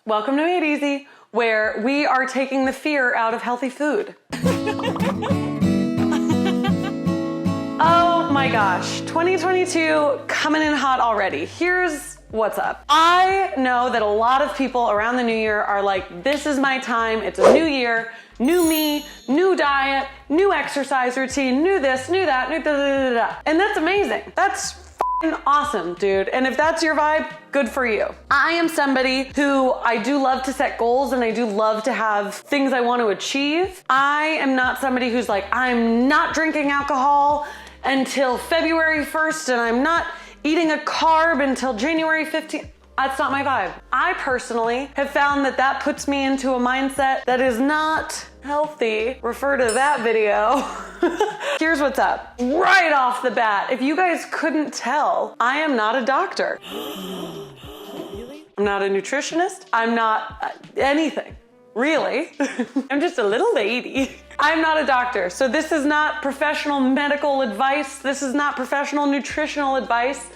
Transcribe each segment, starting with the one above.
Welcome to Made Easy, where we are taking the fear out of healthy food. Oh my gosh, 2022 coming in hot already. Here's what's up. I know that a lot of people around the new year are like, this is my time, it's a new year, new me, new diet, new exercise routine, new this, new that, new da da da da. And that's amazing. That's awesome, dude. And if that's your vibe, good for you. I am somebody who I do love to set goals and I do love to have things I want to achieve. I am not somebody who's like, I'm not drinking alcohol until February 1st and I'm not eating a carb until January 15th. That's not my vibe. I personally have found that that puts me into a mindset that is not healthy. Refer to that video. Here's what's up. Right off the bat, if you guys couldn't tell, I am not a doctor. Really? I'm not a nutritionist. I'm not anything. Really? I'm just a little lady. I'm not a doctor, so this is not professional medical advice. This is not professional nutritional advice.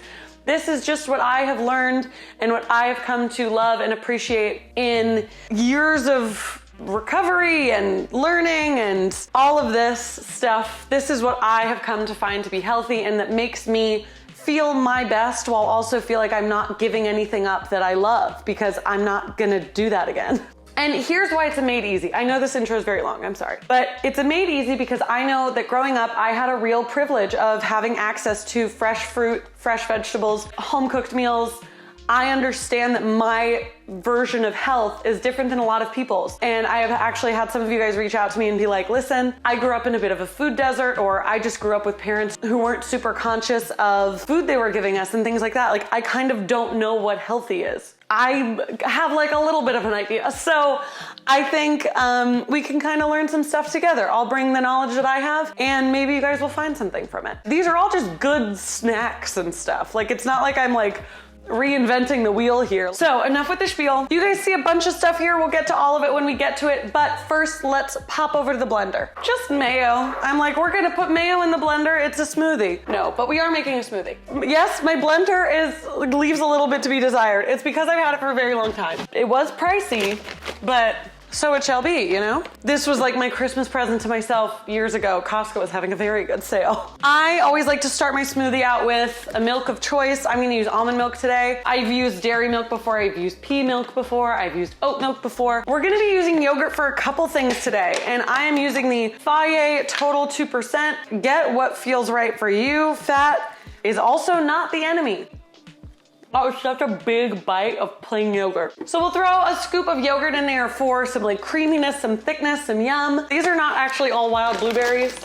This is just what I have learned and what I have come to love and appreciate in years of recovery and learning and all of this stuff. This is what I have come to find to be healthy and that makes me feel my best while also feel like I'm not giving anything up that I love, because I'm not gonna do that again. And here's why it's a Made Easy. I know this intro is very long, I'm sorry. But it's a Made Easy because I know that growing up, I had a real privilege of having access to fresh fruit, fresh vegetables, home-cooked meals. I understand that my version of health is different than a lot of people's. And I have actually had some of you guys reach out to me and be like, listen, I grew up in a bit of a food desert, or I just grew up with parents who weren't super conscious of food they were giving us and things like that. Like, I kind of don't know what healthy is. I have like a little bit of an idea. So I think we can kind of learn some stuff together. I'll bring the knowledge that I have and maybe you guys will find something from it. These are all just good snacks and stuff. Like, it's not like I'm like reinventing the wheel here. So enough with the spiel. You guys see a bunch of stuff here. We'll get to all of it when we get to it. But first, let's pop over to the blender. Just mayo. I'm like, we're gonna put mayo in the blender. It's a smoothie. No, but we are making a smoothie. Yes, my blender leaves a little bit to be desired. It's because I've had it for a very long time. It was pricey, but so it shall be, you know? This was like my Christmas present to myself years ago. Costco was having a very good sale. I always like to start my smoothie out with a milk of choice. I'm gonna use almond milk today. I've used dairy milk before. I've used pea milk before. I've used oat milk before. We're gonna be using yogurt for a couple things today. And I am using the Fage Total 2%. Get what feels right for you. Fat is also not the enemy. Oh, it's such a big bite of plain yogurt. So we'll throw a scoop of yogurt in there for some like creaminess, some thickness, some yum. These are not actually all wild blueberries.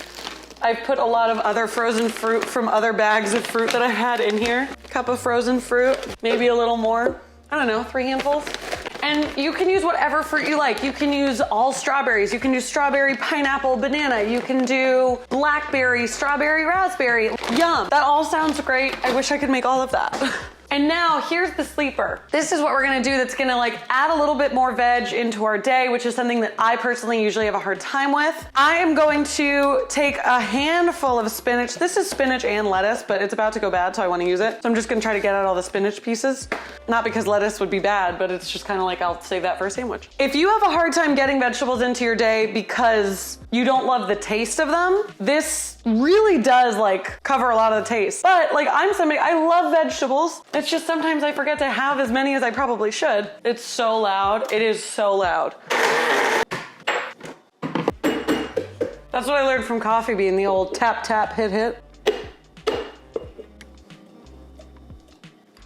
I've put a lot of other frozen fruit from other bags of fruit that I've had in here. Cup of frozen fruit, maybe a little more. I don't know, 3 handfuls. And you can use whatever fruit you like. You can use all strawberries. You can do strawberry, pineapple, banana. You can do blackberry, strawberry, raspberry. Yum. That all sounds great. I wish I could make all of that. And now here's the sleeper. This is what we're gonna do that's gonna like add a little bit more veg into our day, which is something that I personally usually have a hard time with. I am going to take a handful of spinach. This is spinach and lettuce, but it's about to go bad, so I wanna use it. So I'm just gonna try to get out all the spinach pieces. Not because lettuce would be bad, but it's just kind of like, I'll save that for a sandwich. If you have a hard time getting vegetables into your day because you don't love the taste of them, this really does like cover a lot of the taste. But like, I'm somebody, I love vegetables. It's just sometimes I forget to have as many as I probably should. It's so loud. It is so loud. That's what I learned from Coffee Bean, the old tap, tap, hit, hit.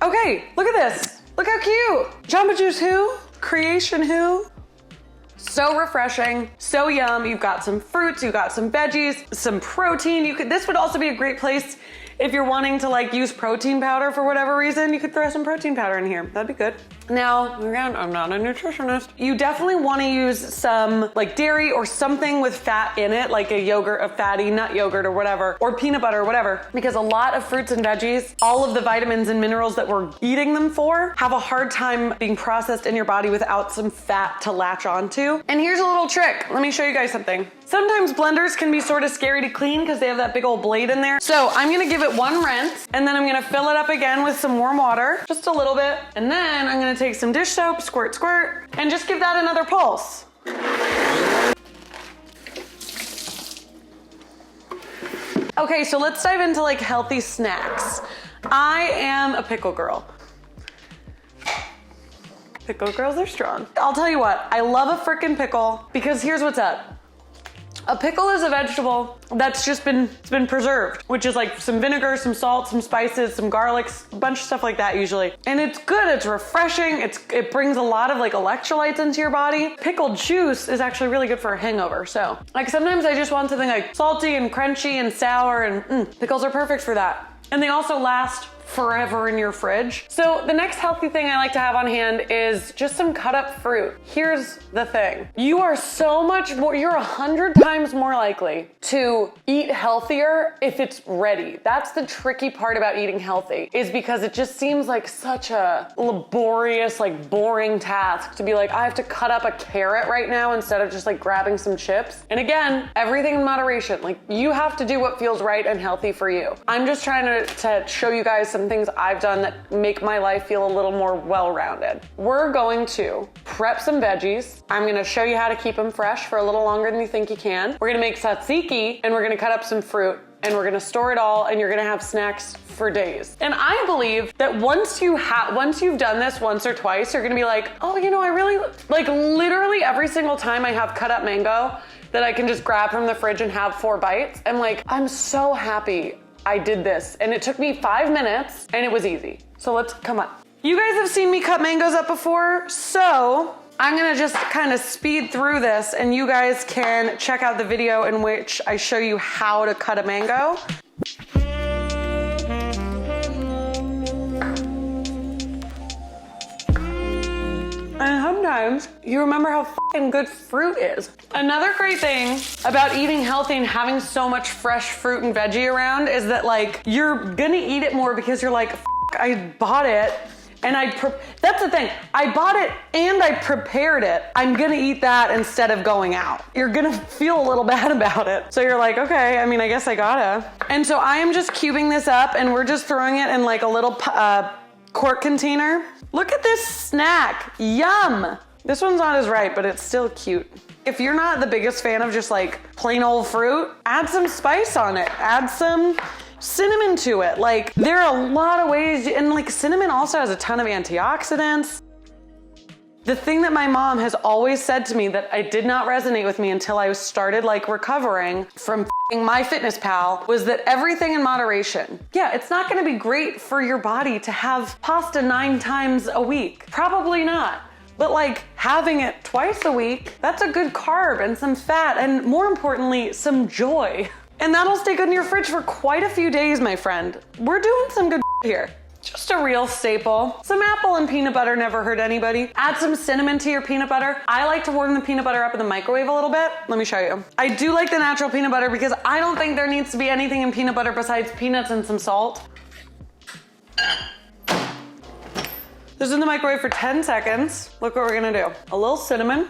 Okay, look at this. Look how cute. Jamba Juice who? Creation who? So refreshing, so yum. You've got some fruits, you've got some veggies, some protein. This would also be a great place if you're wanting to like use protein powder for whatever reason. You could throw some protein powder in here. That'd be good. Now, again, I'm not a nutritionist. You definitely want to use some like dairy or something with fat in it, like a yogurt, a fatty nut yogurt or whatever, or peanut butter or whatever, because a lot of fruits and veggies, all of the vitamins and minerals that we're eating them for have a hard time being processed in your body without some fat to latch onto. And here's a little trick. Let me show you guys something. Sometimes blenders can be sort of scary to clean because they have that big old blade in there. So I'm gonna give it one rinse and then I'm gonna fill it up again with some warm water, just a little bit. And then I'm gonna gonna take some dish soap, squirt, squirt, and just give that another pulse. Okay, so let's dive into like healthy snacks. I am a pickle girl. Pickle girls are strong. I'll tell you what, I love a frickin' pickle because here's what's up. A pickle is a vegetable that's just been preserved, which is like some vinegar, some salt, some spices, some garlic, a bunch of stuff like that usually. And it's good, it's refreshing, it brings a lot of like electrolytes into your body. Pickled juice is actually really good for a hangover. So like sometimes I just want something like salty and crunchy and sour and pickles are perfect for that. And they also last forever in your fridge. So the next healthy thing I like to have on hand is just some cut up fruit. Here's the thing. You are so much more, you're 100 times more likely to eat healthier if it's ready. That's the tricky part about eating healthy, is because it just seems like such a laborious, like boring task to be like, I have to cut up a carrot right now instead of just like grabbing some chips. And again, everything in moderation. Like you have to do what feels right and healthy for you. I'm just trying to show you guys some things I've done that make my life feel a little more well-rounded. We're going to prep some veggies. I'm gonna show you how to keep them fresh for a little longer than you think you can. We're gonna make tzatziki and we're gonna cut up some fruit and we're gonna store it all and you're gonna have snacks for days. And I believe that once you've done this once or twice, you're gonna be like, oh, you know, I really, like literally every single time I have cut up mango that I can just grab from the fridge and have 4 bites, I'm like, I'm so happy I did this. And it took me 5 minutes and it was easy. So let's, come on. You guys have seen me cut mangoes up before, so I'm gonna just kind of speed through this and you guys can check out the video in which I show you how to cut a mango. And sometimes you remember how fucking good fruit is. Another great thing about eating healthy and having so much fresh fruit and veggie around is that like you're gonna eat it more because you're like, I bought it and that's the thing. I bought it and I prepared it. I'm gonna eat that instead of going out. You're gonna feel a little bad about it. So you're like, okay, I mean, I guess I gotta. And so I am just cubing this up and we're just throwing it in like a little quart container. Look at this snack, yum. This one's not as ripe, but it's still cute. If you're not the biggest fan of just like plain old fruit, add some spice on it. Add some cinnamon to it. Like there are a lot of ways, and like cinnamon also has a ton of antioxidants. The thing that my mom has always said to me that I did not resonate with me until I started like recovering from MyFitnessPal was that everything in moderation. Yeah, it's not gonna be great for your body to have pasta 9 times a week. Probably not. But like having it twice a week, that's a good carb and some fat and more importantly, some joy. And that'll stay good in your fridge for quite a few days, my friend. We're doing some good here. Just a real staple. Some apple and peanut butter never hurt anybody. Add some cinnamon to your peanut butter. I like to warm the peanut butter up in the microwave a little bit. Let me show you. I do like the natural peanut butter because I don't think there needs to be anything in peanut butter besides peanuts and some salt. This is in the microwave for 10 seconds. Look what we're gonna do. A little cinnamon.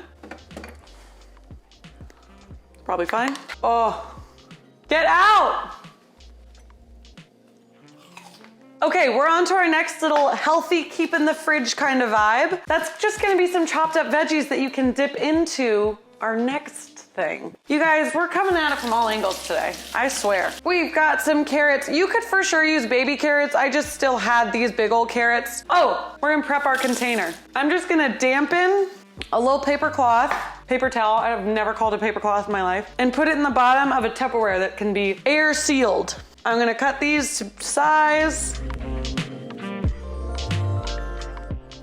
Probably fine. Oh, get out! Okay, we're on to our next little healthy, keep in the fridge kind of vibe. That's just gonna be some chopped up veggies that you can dip into our next thing. You guys, we're coming at it from all angles today, I swear. We've got some carrots. You could for sure use baby carrots. I just still had these big old carrots. Oh, we're gonna prep our container. I'm just gonna dampen a little paper cloth, paper towel, I've never called it paper cloth in my life, and put it in the bottom of a Tupperware that can be air sealed. I'm gonna cut these to size.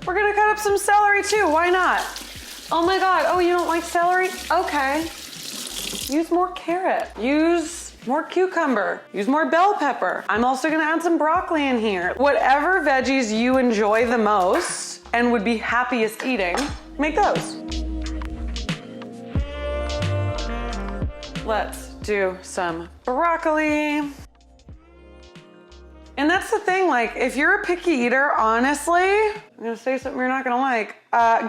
We're gonna cut up some celery too, why not? Oh my God, oh, you don't like celery? Okay. Use more carrot, use more cucumber, use more bell pepper. I'm also gonna add some broccoli in here. Whatever veggies you enjoy the most and would be happiest eating, make those. Let's do some broccoli. And that's the thing, like, if you're a picky eater, honestly, I'm gonna say something you're not gonna like,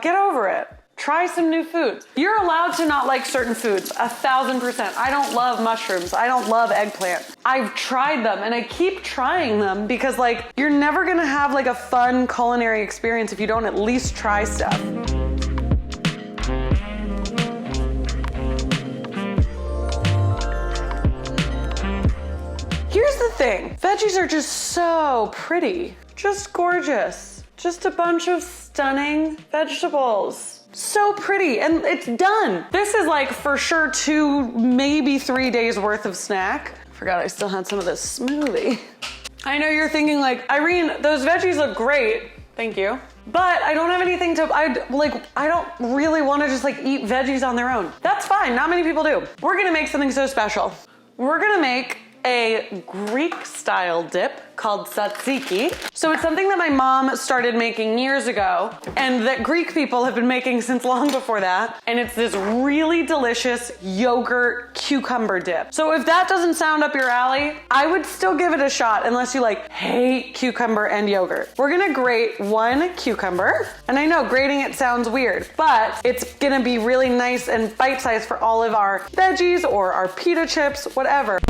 get over it. Try some new foods. You're allowed to not like certain foods, 1000%. I don't love mushrooms. I don't love eggplant. I've tried them and I keep trying them because like you're never gonna have like a fun culinary experience if you don't at least try stuff. Here's the thing, veggies are just so pretty, just gorgeous. Just a bunch of stunning vegetables. So pretty, and it's done. This is like for sure 2, maybe 3 days worth of snack. Forgot I still had some of this smoothie. I know you're thinking like, Irene, those veggies look great. Thank you. But I don't have anything to, I don't really wanna just like eat veggies on their own. That's fine, not many people do. We're gonna make something so special. We're gonna make a Greek style dip called tzatziki. So it's something that my mom started making years ago and that Greek people have been making since long before that. And it's this really delicious yogurt cucumber dip. So if that doesn't sound up your alley, I would still give it a shot unless you like hate cucumber and yogurt. We're gonna grate 1 cucumber. And I know grating it sounds weird, but it's gonna be really nice and bite-sized for all of our veggies or our pita chips, whatever.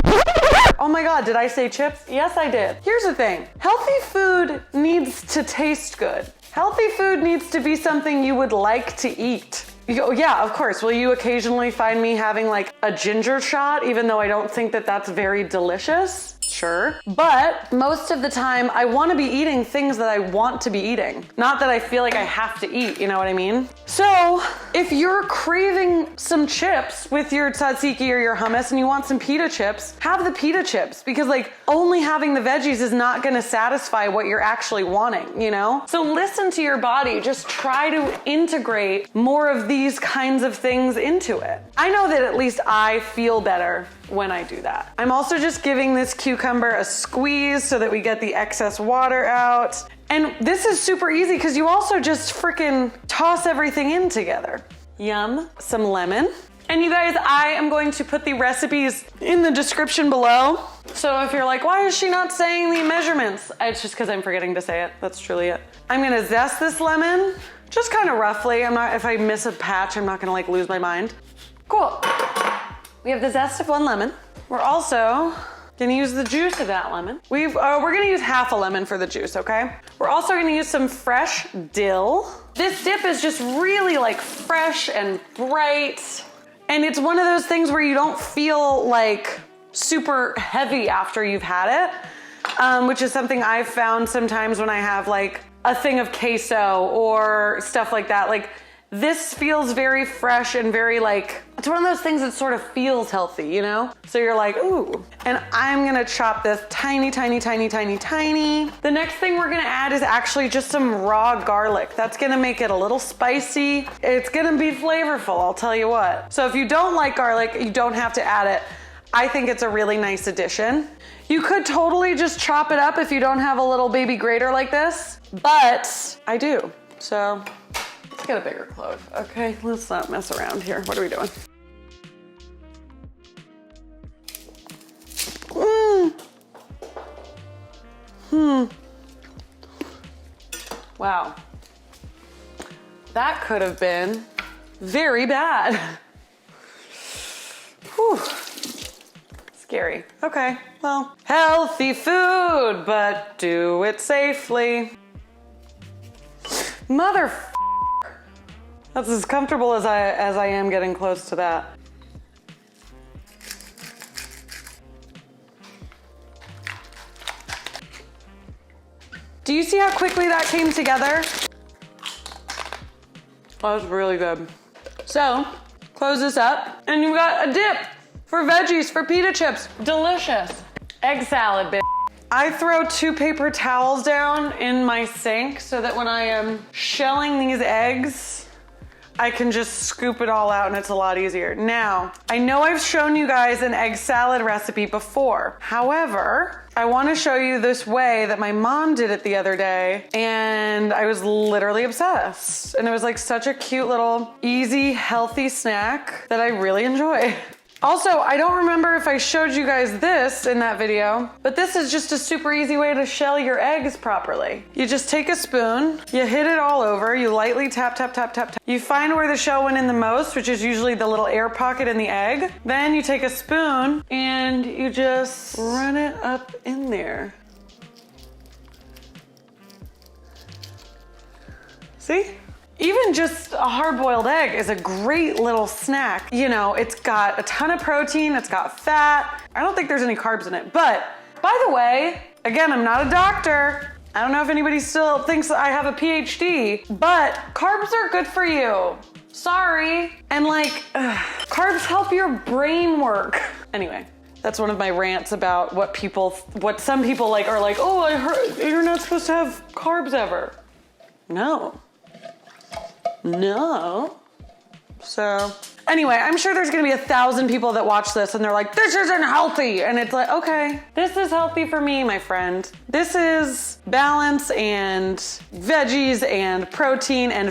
Oh my God, did I say chips? Yes, I did. Here's the thing, healthy food needs to taste good. Healthy food needs to be something you would like to eat. Yeah, of course. Will you occasionally find me having like a ginger shot, even though I don't think that that's very delicious? Sure. But most of the time I want to be eating things that I want to be eating, not that I feel like I have to eat, you know what I mean? So if you're craving some chips with your tzatziki or your hummus and you want some pita chips, have the pita chips, because like only having the veggies is not going to satisfy what you're actually wanting, you know? So listen to your body, just try to integrate more of these kinds of things into it. I know that at least I feel better when I do that. I'm also just giving this cucumber a squeeze so that we get the excess water out. And this is super easy because you also just freaking toss everything in together. Yum. Some lemon. And you guys, I am going to put the recipes in the description below. So if you're like, why is she not saying the measurements? It's just because I'm forgetting to say it. That's truly it. I'm gonna zest this lemon, just kind of roughly. If I miss a patch, I'm not gonna like lose my mind. Cool. We have the zest of 1 lemon. We're also gonna use the juice of that lemon. We're gonna use half a lemon for the juice, okay? We're also gonna use some fresh dill. This dip is just really like fresh and bright. And it's one of those things where you don't feel like super heavy after you've had it, which is something I've found sometimes when I have like a thing of queso or stuff like that. Like this feels very fresh and very like, it's one of those things that sort of feels healthy, you know? So you're like, ooh. And I'm gonna chop this tiny, tiny, tiny, tiny, tiny. The next thing we're gonna add is actually just some raw garlic. That's gonna make it a little spicy. It's gonna be flavorful, I'll tell you what. So if you don't like garlic, you don't have to add it. I think it's a really nice addition. You could totally just chop it up if you don't have a little baby grater like this, but I do. So let's get a bigger clove. Okay, let's not mess around here. What are we doing? Wow. That could have been very bad. Whew. Scary. Okay, well, healthy food, but do it safely. Mother. That's as comfortable as I am getting close to that. Do you see how quickly that came together? That was really good. So, close this up, and you've got a dip for veggies, for pita chips. Delicious. Egg salad, bitch. I throw 2 paper towels down in my sink so that when I am shelling these eggs, I can just scoop it all out and it's a lot easier. Now, I know I've shown you guys an egg salad recipe before. However, I want to show you this way that my mom did it the other day, and I was literally obsessed. And it was like such a cute little, easy, healthy snack that I really enjoy. Also, I don't remember if I showed you guys this in that video, but this is just a super easy way to shell your eggs properly. You just take a spoon, you hit it all over, you lightly tap, tap, tap, tap, tap. You find where the shell went in the most, which is usually the little air pocket in the egg. Then you take a spoon and you just run it up in there. See? Even just a hard-boiled egg is a great little snack. You know, it's got a ton of protein, it's got fat. I don't think there's any carbs in it, but by the way, again, I'm not a doctor. I don't know if anybody still thinks I have a PhD, but carbs are good for you. Sorry. And like, carbs help your brain work. Anyway, that's one of my rants about what some people like are like, oh, I heard you're not supposed to have carbs ever. No. No. So anyway, I'm sure there's gonna be 1,000 people that watch this and they're like, this isn't healthy. And it's like, okay, this is healthy for me, my friend. This is balance and veggies and protein and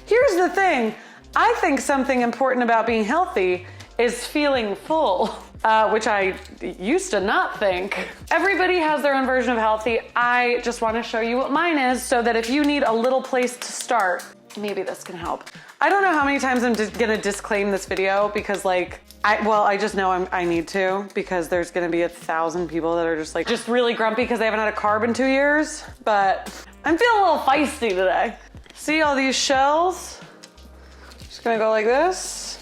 here's the thing. I think something important about being healthy is feeling full, which I used to not think. Everybody has their own version of healthy. I just wanna show you what mine is so that if you need a little place to start, maybe this can help. I don't know how many times I'm just gonna disclaim this video because like, I just know I need to because there's gonna be 1,000 people that are just like, just really grumpy because they haven't had a carb in 2 years, but I'm feeling a little feisty today. See all these shells? Just gonna go like this.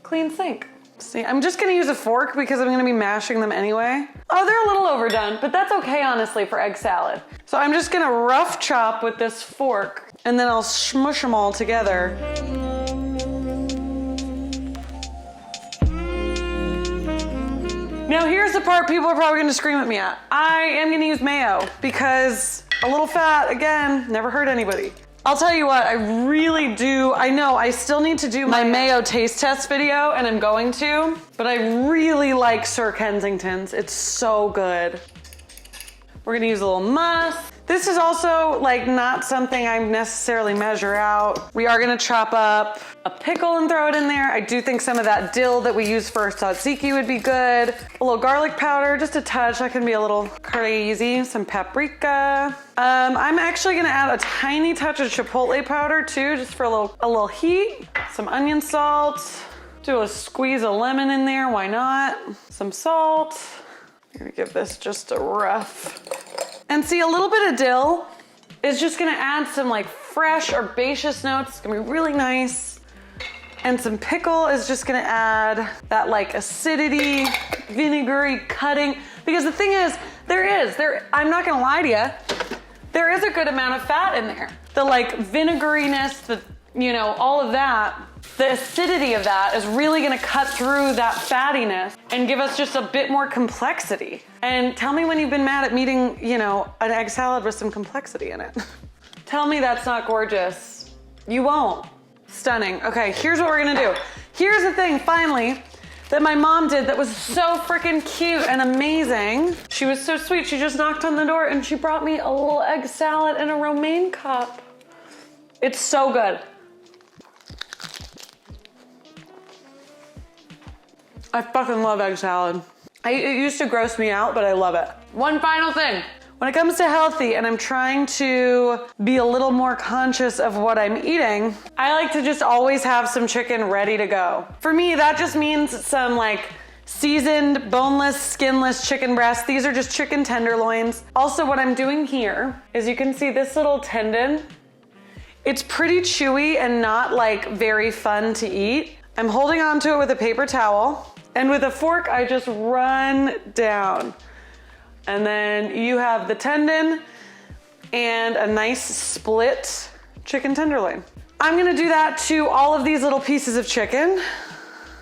Clean sink. See, I'm just gonna use a fork because I'm gonna be mashing them anyway. Oh, they're a little overdone, but that's okay, honestly, for egg salad. So I'm just gonna rough chop with this fork and then I'll smush them all together. Now here's the part people are probably gonna scream at me at. I am gonna use mayo because a little fat, again, never hurt anybody. I'll tell you what, I really do, I know I still need to do my mayo taste test video and I'm going to, but I really like Sir Kensington's. It's so good. We're gonna use a little must. This is also like not something I necessarily measure out. We are gonna chop up a pickle and throw it in there. I do think some of that dill that we use for tzatziki would be good. A little garlic powder, just a touch. That can be a little crazy. Some paprika. I'm actually gonna add a tiny touch of chipotle powder too, just for a little heat. Some onion salt. Do a squeeze of lemon in there, why not? Some salt. I'm gonna give this just a rough. And see, a little bit of dill is just gonna add some like fresh herbaceous notes. It's gonna be really nice. And some pickle is just gonna add that like acidity, vinegary cutting. Because the thing is, I'm not gonna lie to you, there is a good amount of fat in there. The like vinegariness, all of that, the acidity of that is really gonna cut through that fattiness and give us just a bit more complexity. And tell me when you've been mad at eating, an egg salad with some complexity in it. Tell me that's not gorgeous. You won't. Stunning. Okay, here's what we're gonna do. Here's the thing, finally, that my mom did that was so freaking cute and amazing. She was so sweet. She just knocked on the door and she brought me a little egg salad in a romaine cup. It's so good. I fucking love egg salad. It used to gross me out, but I love it. One final thing. When it comes to healthy and I'm trying to be a little more conscious of what I'm eating, I like to just always have some chicken ready to go. For me, that just means some like seasoned, boneless, skinless chicken breasts. These are just chicken tenderloins. Also, what I'm doing here is you can see this little tendon. It's pretty chewy and not like very fun to eat. I'm holding onto it with a paper towel. And with a fork, I just run down. And then you have the tendon and a nice split chicken tenderloin. I'm gonna do that to all of these little pieces of chicken,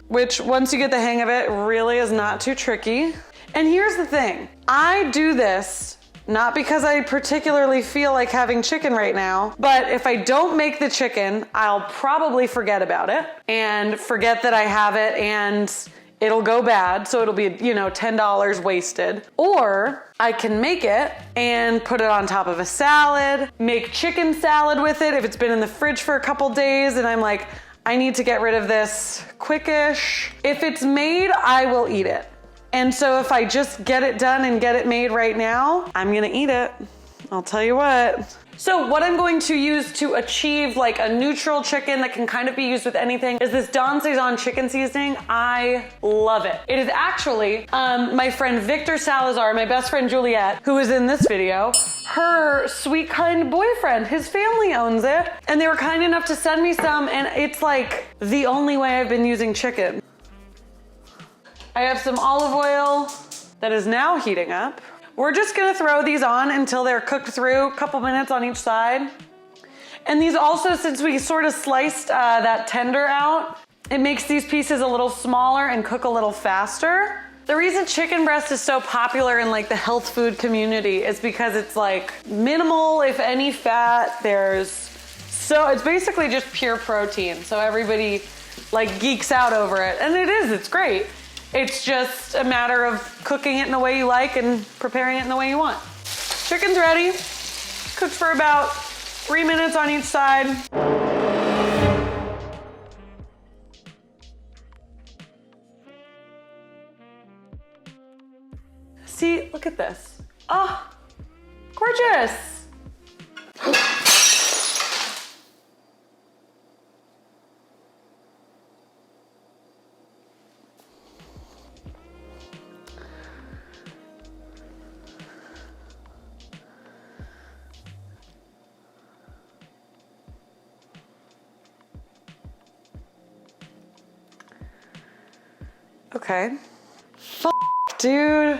which once you get the hang of it, really is not too tricky. And here's the thing, I do this not because I particularly feel like having chicken right now, but if I don't make the chicken, I'll probably forget about it and forget that I have it and it'll go bad, so it'll be, $10 wasted. Or I can make it and put it on top of a salad, make chicken salad with it if it's been in the fridge for a couple days and I'm like, I need to get rid of this quickish. If it's made, I will eat it. And so if I just get it done and get it made right now, I'm gonna eat it. I'll tell you what. So what I'm going to use to achieve like a neutral chicken that can kind of be used with anything is this Don Cezanne chicken seasoning. I love it. It is actually my friend Victor Salazar, my best friend Juliet, who is in this video, her sweet, kind boyfriend. His family owns it. And they were kind enough to send me some, and it's like the only way I've been using chicken. I have some olive oil that is now heating up. We're just gonna throw these on until they're cooked through, a couple minutes on each side. And these also, since we sort of sliced that tender out, it makes these pieces a little smaller and cook a little faster. The reason chicken breast is so popular in like the health food community is because it's like minimal, if any, fat. It's basically just pure protein. So everybody like geeks out over it. And it's great. It's just a matter of cooking it in the way you like and preparing it in the way you want. Chicken's ready. Cooked for about 3 minutes on each side. See, look at this. Oh, gorgeous. Okay. Dude.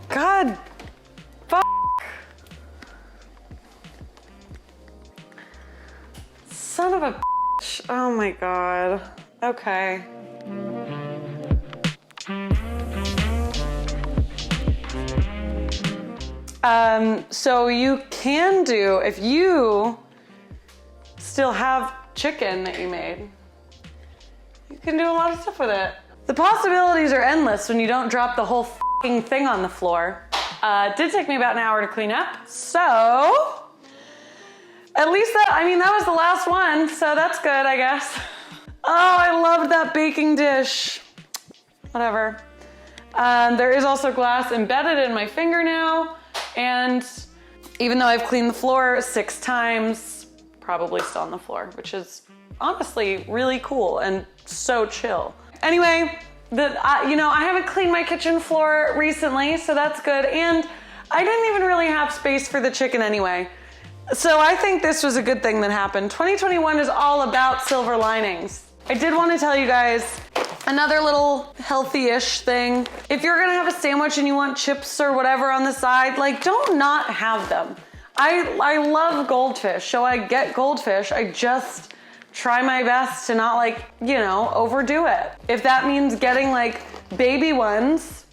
God. Son of a bitch. Oh my God. Okay. So you can do, if you still have chicken that you made, you can do a lot of stuff with it. The possibilities are endless when you don't drop the whole fucking thing on the floor. It did take me about an hour to clean up, so at least that was the last one, so that's good, I guess. Oh, I loved that baking dish. Whatever. There is also glass embedded in my finger now. And even though I've cleaned the floor 6 times, probably still on the floor, which is honestly really cool and so chill. Anyway, I haven't cleaned my kitchen floor recently, so that's good. And I didn't even really have space for the chicken anyway. So I think this was a good thing that happened. 2021 is all about silver linings. I did want to tell you guys another little healthy-ish thing. If you're gonna have a sandwich and you want chips or whatever on the side, like don't not have them. I love goldfish, so I get goldfish. I just try my best to not overdo it. If that means getting like baby ones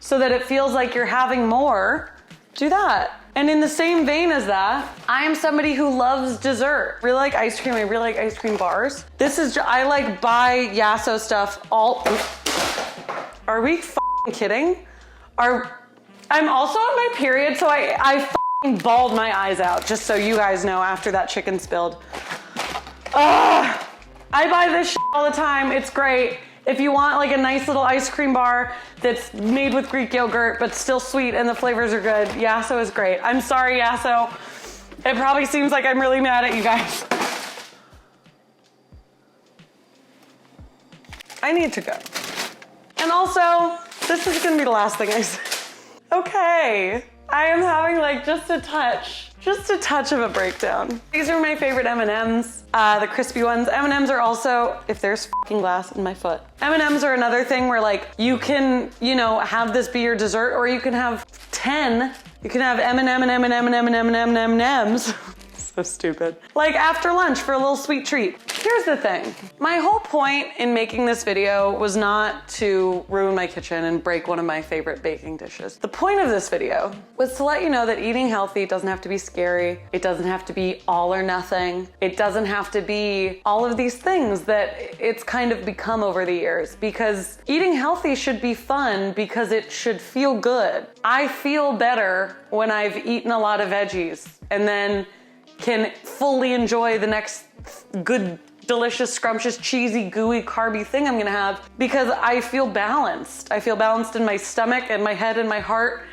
so that it feels like you're having more, do that. And in the same vein as that, I am somebody who loves dessert. Really like ice cream, I really like ice cream bars. I like buy Yasso stuff all, are we f***ing kidding? I'm also on my period, so I f***ing bawled my eyes out, just so you guys know after that chicken spilled. I buy this shit all the time, it's great. If you want like a nice little ice cream bar that's made with Greek yogurt but still sweet and the flavors are good, Yasso is great. I'm sorry, Yasso. It probably seems like I'm really mad at you guys. I need to go. And also, this is gonna be the last thing I say. Okay, I am having like just a touch of a breakdown. These are my favorite M&Ms, the crispy ones. M&Ms are also, if there's fucking glass in my foot. M&Ms are another thing where like you can, have this be your dessert, or you can have 10. You can have M&Ms. So stupid. Like after lunch for a little sweet treat. Here's the thing. My whole point in making this video was not to ruin my kitchen and break one of my favorite baking dishes. The point of this video was to let you know that eating healthy doesn't have to be scary. It doesn't have to be all or nothing. It doesn't have to be all of these things that it's kind of become over the years, because eating healthy should be fun because it should feel good. I feel better when I've eaten a lot of veggies and then can fully enjoy the next good, delicious, scrumptious, cheesy, gooey, carby thing I'm gonna have because I feel balanced. I feel balanced in my stomach and my head and my heart,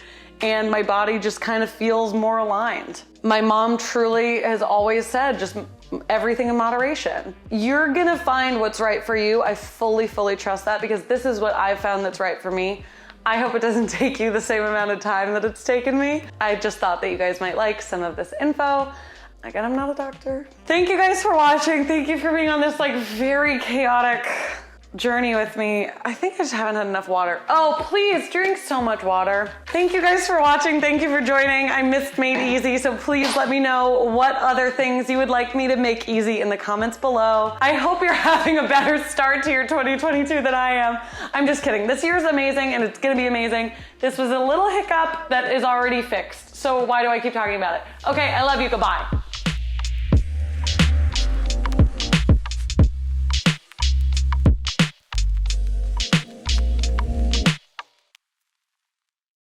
and my body just kind of feels more aligned. My mom truly has always said, just everything in moderation. You're gonna find what's right for you. I fully trust that, because this is what I've found that's right for me. I hope it doesn't take you the same amount of time that it's taken me. I just thought that you guys might like some of this info. Again, I'm not a doctor. Thank you guys for watching. Thank you for being on this like very chaotic journey with me. I think I just haven't had enough water. Oh, please drink so much water. Thank you guys for watching. Thank you for joining. I missed Made Easy, so please let me know what other things you would like me to make easy in the comments below. I hope you're having a better start to your 2022 than I am. I'm just kidding. This year's amazing and it's gonna be amazing. This was a little hiccup that is already fixed. So why do I keep talking about it? Okay, I love you, goodbye.